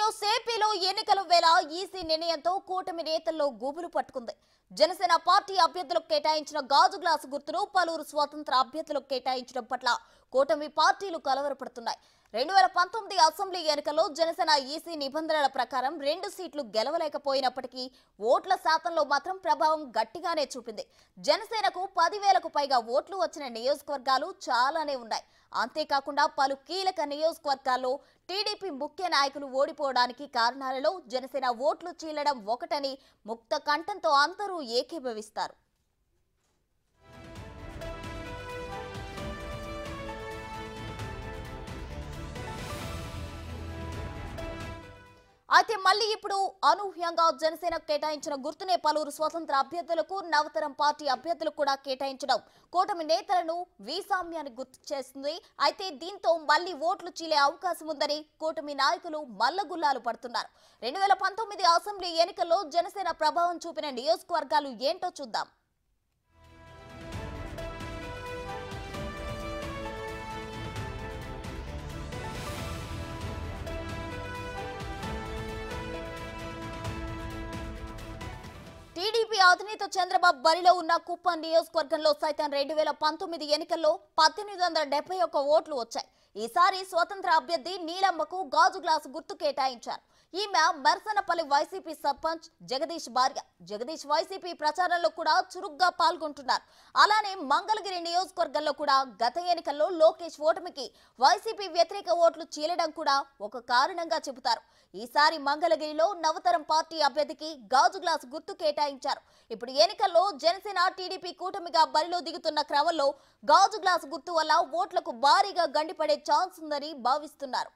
News ఏపీలో ఎన్నికల వేళ ఈసీ నిర్ణయంతో కూటమి నేతల్లో గూబులు పట్టుకుంది. జనసేన పార్టీ అభ్యర్థులకు కేటాయించిన గాజు గ్లాసు గుర్తును పలువురు స్వతంత్ర అభ్యర్థులకు కేటాయించడం పట్ల కూటమి పార్టీలు కలవరపడుతున్నాయి. 2019 అసెంబ్లీ ఎన్నికల్లో జనసేన ఈసీ నిబంధనల ప్రకారం 2 సీట్లు గెలవలేకపోయినప్పటికీ ఓట్ల శాతంలో మాత్రం ప్రభావం గట్టిగానే చూపింది. జనసేనకు 10,000కు పైగా ఓట్లు వచ్చిన నియోజకవర్గాలు చాలానే ఉన్నాయి. అంతేకాకుండా పలు కీలక నియోజకవర్గాల్లో టీడీపీ ముఖ్య నాయకులు ఓడిపోవడానికి కారణాలలో జనసేన ఓట్లు చీలడం ఒకటని ముక్త కంఠంతో అందరూ ఏకీభవిస్తారు. అయితే మళ్ళీ ఇప్పుడు అనూహ్యంగా జనసేనకు కేటాయించిన గుర్తునే పలువురు స్వతంత్ర అభ్యర్థులకు నవతరం పార్టీ అభ్యర్థులకు కూడా కేటాయించడం కూటమి నేతలను వీసామ్యాన్ని గుర్తు చేస్తుంది. అయితే దీంతో మళ్లీ ఓట్లు చీలే అవకాశం ఉందని కూటమి నాయకులు మల్లగుల్లాలు పడుతున్నారు. 2019 అసెంబ్లీ ఎన్నికల్లో జనసేన ప్రభావం చూపిన నియోజకవర్గాలు ఏంటో చూద్దాం. టీడీపీ అధినేత చంద్రబాబు బరిలో ఉన్న కుప్పం నియోజకవర్గంలో సైతం 2019 ఎన్నికల్లో 1871 ఓట్లు వచ్చాయి. ఈసారి స్వతంత్ర అభ్యర్థి నీలమ్మకు గాజు గ్లాసు గుర్తు కేటాయించారు. ఈమె మర్సనపల్లి వైసీపీ సర్పంచ్ జగదీష్ భార్య. జగదీష్ వైసీపీ ప్రచారంలో కూడా చురుగ్గా పాల్గొంటున్నారు. అలానే మంగళగిరి నియోజకవర్గంలో కూడా గత ఎన్నికల్లో లోకేష్ ఓటమికి వైసీపీ వ్యతిరేక ఓట్లు చీలడం కూడా ఒక కారణంగా చెబుతారు. ఈసారి మంగళగిరిలో నవతరం పార్టీ అభ్యర్థికి గాజు గ్లాసు గుర్తు కేటాయించారు. ఇప్పుడు ఎన్నికల్లో జనసేన టీడీపీ కూటమిగా బరిలో దిగుతున్న క్రమంలో గాజు గ్లాసు గుర్తు వల్ల ఓట్లకు భారీగా గండిపడే ఛాన్స్ ఉందని భావిస్తున్నారు.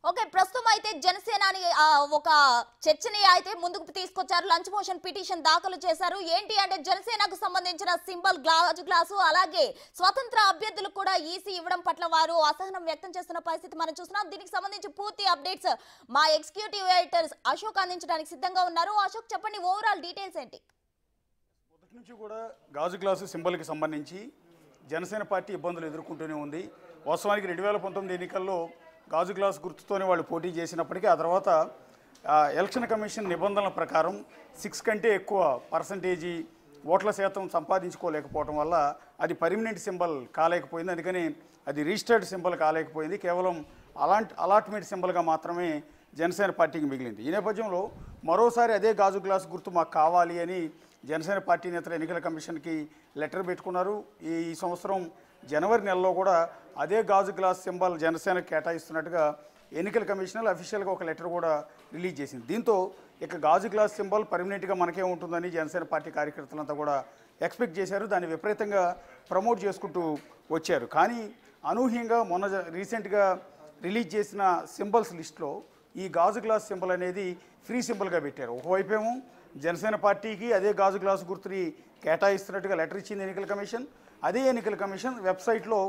ఓకే, ప్రస్తుతం అయితే జనసేనాని ఒక చర్చని అయితే ముందుకు తీసుకొచ్చారు. లంచ్ మోషన్ పిటిషన్ దాఖలు చేశారు. ఏంటి అంటే జనసేనకు సంబంధించిన సింబల్ గాజు గ్లాసు, అలాగే స్వతంత్ర అభ్యర్థులకు కూడా ఈసీ ఇవ్వడం పట్ల వారు అసహనం వ్యక్తం చేస్తున్న పరిస్థితి మనం చూస్తున్నాం. దీనికి సంబంధించి పూర్తి అప్డేట్స్ మా ఎగ్జిక్యూటివ్ ఎడిటర్ అశోక్ అందించడానికి సిద్ధంగా ఉన్నారు. అశోక్, చెప్పండి, ఓవరాల్ డీటెయిల్స్ ఏంటి? మొదటి నుంచి కూడా గాజు గ్లాసు సింబల్కి సంబంధించి జనసేన పార్టీ ఇబ్బందులు ఎదుర్కొంటూనే ఉంది. వాస్తవానికి 2019 ఎన్నికల్లో గాజు గ్లాస్ గుర్తుతోనే వాళ్ళు పోటీ చేసినప్పటికీ ఆ తర్వాత ఎలక్షన్ కమిషన్ నిబంధనల ప్రకారం 6 కంటే ఎక్కువ పర్సంటేజీ ఓట్ల శాతం సంపాదించుకోలేకపోవడం వల్ల అది పర్మనెంట్ సింబల్ కాలేకపోయింది. అందుకని అది రిజిస్టర్డ్ సింబల్ కాలేకపోయింది. కేవలం అలాట్మెంట్ సింబల్గా మాత్రమే జనసేన పార్టీకి మిగిలింది. ఈ నేపథ్యంలో మరోసారి అదే గాజు గ్లాస్ గుర్తు మాకు కావాలి అని జనసేన పార్టీ నేతలు ఎన్నికల కమిషన్కి లెటర్ పెట్టుకున్నారు. ఈ సంవత్సరం జనవరి నెలలో కూడా అదే గాజు గ్లాస్ సింబల్ జనసేనకు కేటాయిస్తున్నట్టుగా ఎన్నికల కమిషనర్ అఫీషియల్గా ఒక లెటర్ కూడా రిలీజ్ చేసింది. దీంతో ఇక గాజు గ్లాస్ సింబల్ పర్మనెంట్గా మనకే ఉంటుందని జనసేన పార్టీ కార్యకర్తలంతా కూడా ఎక్స్పెక్ట్ చేశారు. దాన్ని విపరీతంగా ప్రమోట్ చేసుకుంటూ వచ్చారు. కానీ అనూహ్యంగా మొన్న రీసెంట్గా రిలీజ్ చేసిన సింబల్స్ లిస్ట్లో ఈ గాజు గ్లాస్ సింబల్ అనేది ఫ్రీ సింబల్గా పెట్టారు. ఒకవైపేమో జనసేన పార్టీకి అదే గాజు గ్లాసు గుర్తుని కేటాయిస్తున్నట్టుగా లెటర్ ఇచ్చింది ఎన్నికల కమిషన్. అదే ఎన్నికల కమిషన్ వెబ్సైట్లో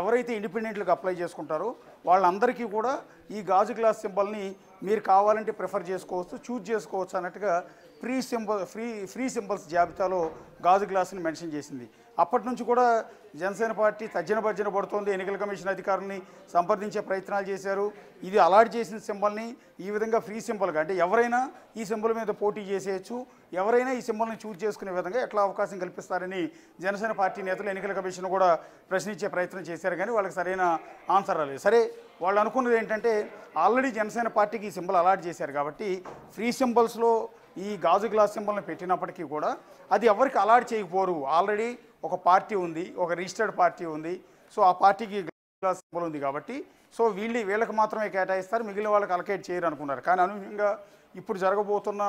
ఎవరైతే ఇండిపెండెంట్లకు అప్లై చేసుకుంటారో వాళ్ళందరికీ కూడా ఈ గాజు గ్లాస్ సింబల్ని మీరు కావాలంటే ప్రిఫర్ చేసుకోవచ్చు, చూజ్ చేసుకోవచ్చు అన్నట్టుగా ఫ్రీ సింబల్స్ జాబితాలో గాజు గ్లాస్ని మెన్షన్ చేసింది. అప్పటి నుంచి కూడా జనసేన పార్టీ తర్జన భర్జన పడుతోంది. ఎన్నికల కమిషన్ అధికారులని సంప్రదించే ప్రయత్నాలు చేశారు. ఇది అలాట్ చేసిన సింబల్ని ఈ విధంగా ఫ్రీ సింబల్గా, అంటే ఎవరైనా ఈ సింబల్ మీద పోటీ చేసేయచ్చు, ఎవరైనా ఈ సింబల్ని చూజ్ చేసుకునే విధంగా ఎట్లా అవకాశం కల్పిస్తారని జనసేన పార్టీ నేతలు ఎన్నికల కమిషన్ కూడా ప్రశ్నించే ప్రయత్నం చేశారు. కానీ వాళ్ళకి సరైన ఆన్సర్ రాలేదు. సరే, వాళ్ళు అనుకున్నది ఏంటంటే ఆల్రెడీ జనసేన పార్టీకి ఈ సింబల్ అలాట్ చేశారు కాబట్టి ఫ్రీ సింబల్స్లో ఈ గాజు గ్లాస్ సింబల్ని పెట్టినప్పటికీ కూడా అది ఎవరికి అలాట్ చేయకపోరు. ఆల్రెడీ ఒక పార్టీ ఉంది, ఒక రిజిస్టర్డ్ పార్టీ ఉంది. సో ఆ పార్టీకి గ్లాస్ సింబల్ ఉంది కాబట్టి సో వీళ్ళకి మాత్రమే కేటాయిస్తారు, మిగిలిన వాళ్ళకి అలకేట్ చేయరు అనుకున్నారు. కానీ అనూహ్యంగా ఇప్పుడు జరగబోతున్న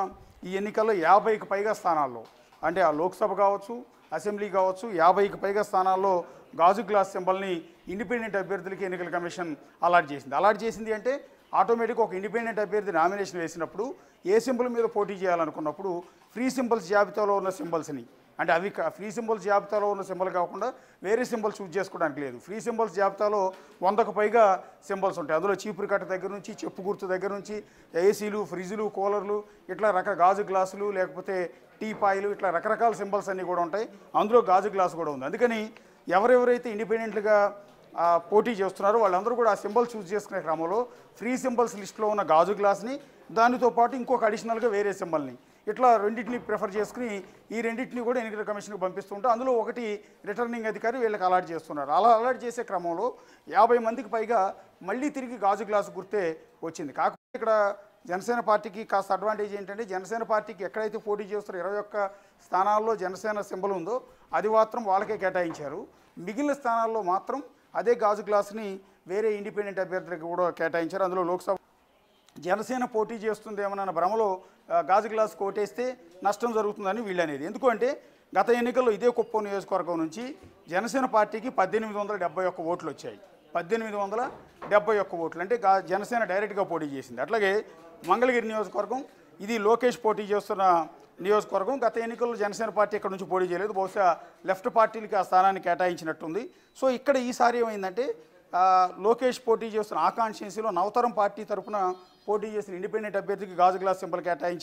ఈ ఎన్నికల్లో 50కి పైగా స్థానాల్లో, అంటే ఆ లోక్సభ కావచ్చు, అసెంబ్లీ కావచ్చు, 50కి పైగా స్థానాల్లో గాజు గ్లాస్ సింబల్ని ఇండిపెండెంట్ అభ్యర్థులకి ఎన్నికల కమిషన్ అలాట్ చేసింది. అలాట్ చేసింది అంటే ఆటోమేటిక్గా ఒక ఇండిపెండెంట్ అభ్యర్థి నామినేషన్ వేసినప్పుడు ఏ సింబల్ మీద పోటీ చేయాలనుకున్నప్పుడు ఫ్రీ సింబల్స్ జాబితాలో ఉన్న సింబల్స్ని అంటే అవి ఫ్రీ సింబల్స్ జాబితాలో ఉన్న సింబల్ కాకుండా వేరే సింబల్స్ యూజ్ చేసుకోవడానికి లేదు. ఫ్రీ సింబల్స్ జాబితాలో 100కు పైగా సింబల్స్ ఉంటాయి. అందులో చీపురు కట్ట దగ్గర నుంచి చెప్పు గుర్తు దగ్గర నుంచి ఏసీలు, ఫ్రిడ్జ్లు, కూలర్లు, ఇట్లా గాజు గ్లాసులు, లేకపోతే టీ పాయిలు, ఇట్లా రకరకాల సింబల్స్ అన్నీ కూడా ఉంటాయి. అందులో గాజు గ్లాసు కూడా ఉంది. అందుకని ఎవరెవరైతే ఇండిపెండెంట్గా పోటీ చేస్తున్నారో వాళ్ళందరూ కూడా ఆ సింబల్స్ యూజ్ చేసుకునే క్రమంలో ఫ్రీ సింబల్స్ లిస్టులో ఉన్న గాజు గ్లాస్ని దానితో పాటు ఇంకొక అడిషనల్గా వేరే సింబల్ని ఇట్లా రెండింటిని ప్రిఫర్ చేసుకుని ఈ రెండింటిని కూడా ఎన్నికల కమిషన్కి పంపిస్తుంటే అందులో ఒకటి రిటర్నింగ్ అధికారి వీళ్ళకి అలాట్ చేస్తున్నారు. అలా అలాట్ చేసే క్రమంలో 50 మందికి పైగా మళ్ళీ తిరిగి గాజు గ్లాసు గుర్తే వచ్చింది. కాకపోతే ఇక్కడ జనసేన పార్టీకి కాస్త అడ్వాంటేజ్ ఏంటంటే జనసేన పార్టీకి ఎక్కడైతే పోటీ చేస్తారో 21 స్థానాల్లో జనసేన సింబల్ ఉందో అది మాత్రం వాళ్ళకే కేటాయించారు. మిగిలిన స్థానాల్లో మాత్రం అదే గాజు గ్లాసుని వేరే ఇండిపెండెంట్ అభ్యర్థులకు కూడా కేటాయించారు. అందులో లోక్సభ జనసేన పోటీ చేస్తుందేమన్న భ్రమలో గాజు గ్లాసు కోటేస్తే నష్టం జరుగుతుందని వీళ్ళు అనేది. ఎందుకంటే గత ఎన్నికల్లో ఇదే కుప్పం నియోజకవర్గం నుంచి జనసేన పార్టీకి 1871 ఓట్లు వచ్చాయి. 1871 ఓట్లు అంటే జనసేన డైరెక్ట్గా పోటీ చేసింది. అట్లాగే మంగళగిరి నియోజకవర్గం ఇది లోకేష్ పోటీ చేస్తున్న నియోజకవర్గం. గత ఎన్నికల్లో జనసేన పార్టీ ఇక్కడ నుంచి పోటీ చేయలేదు. బహుశా లెఫ్ట్ పార్టీలకి ఆ స్థానాన్ని కేటాయించినట్టుంది. సో ఇక్కడ ఈసారి ఏమైందంటే లోకేష్ పోటీ చేస్తున్న ఆ కాన్స్టిట్యున్సీలో నవతరం పార్టీ తరఫున పోటీ చేసిన ఇండిపెండెంట్ అభ్యర్థికి గాజు గ్లాస్ సింబల్ కేటాయించి